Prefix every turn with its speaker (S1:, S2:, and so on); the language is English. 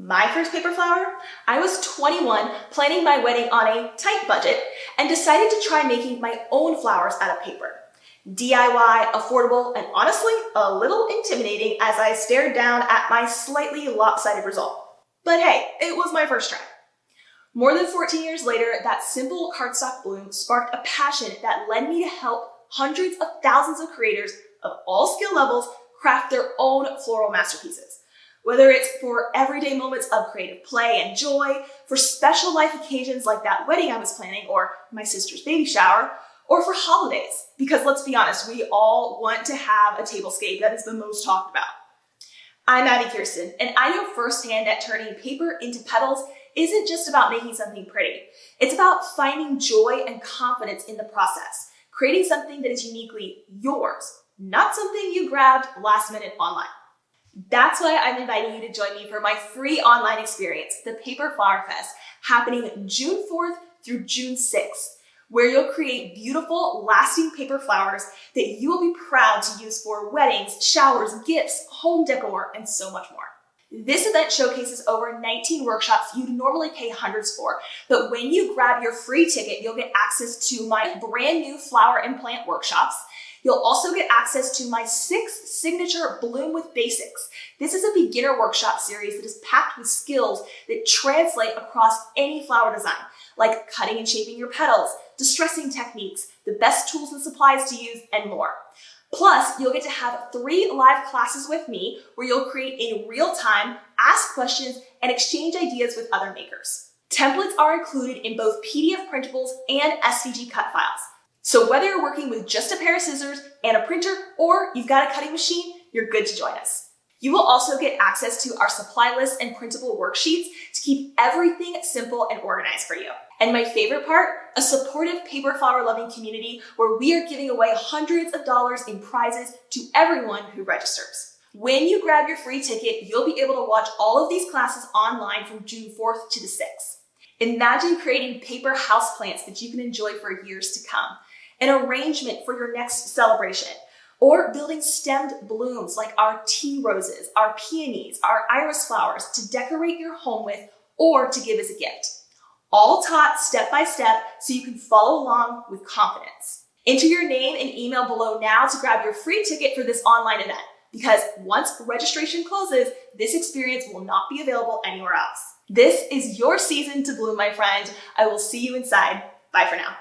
S1: My first paper flower? I was 21, planning my wedding on a tight budget, and decided to try making my own flowers out of paper. DIY, affordable, and honestly, a little intimidating as I stared down at my slightly lopsided result. But hey, it was my first try. More than 14 years later, that simple cardstock bloom sparked a passion that led me to help hundreds of thousands of creators of all skill levels craft their own floral masterpieces. Whether it's for everyday moments of creative play and joy, for special life occasions like that wedding I was planning or my sister's baby shower, or for holidays, because let's be honest, we all want to have a tablescape that is the most talked about. I'm Abby Kirsten, and I know firsthand that turning paper into petals isn't just about making something pretty. It's about finding joy and confidence in the process, creating something that is uniquely yours, not something you grabbed last minute online. That's why I'm inviting you to join me for my free online experience, the Paper Flowerfest, happening June 4th through June 6th, where you'll create beautiful, lasting paper flowers that you will be proud to use for weddings, showers, gifts, home decor, and so much more. This event showcases over 19 workshops you'd normally pay hundreds for, but when you grab your free ticket, you'll get access to my brand new flower and plant workshops. You'll also get access to my 6 signature Bloom with Basics. This is a beginner workshop series that is packed with skills that translate across any flower design, like cutting and shaping your petals, distressing techniques, the best tools and supplies to use, and more. Plus, you'll get to have 3 live classes with me where you'll create in real time, ask questions, and exchange ideas with other makers. Templates are included in both PDF printables and SVG cut files. So whether you're working with just a pair of scissors and a printer, or you've got a cutting machine, you're good to join us. You will also get access to our supply list and printable worksheets to keep everything simple and organized for you. And my favorite part, a supportive paper flower loving community where we are giving away hundreds of dollars in prizes to everyone who registers. When you grab your free ticket, you'll be able to watch all of these classes online from June 4th to the 6th. Imagine creating paper houseplants that you can enjoy for years to come, an arrangement for your next celebration, or building stemmed blooms like our tea roses, our peonies, our iris flowers to decorate your home with or to give as a gift. All taught step by step so you can follow along with confidence. Enter your name and email below now to grab your free ticket for this online event, because once registration closes, this experience will not be available anywhere else. This is your season to bloom, my friend. I will see you inside. Bye for now.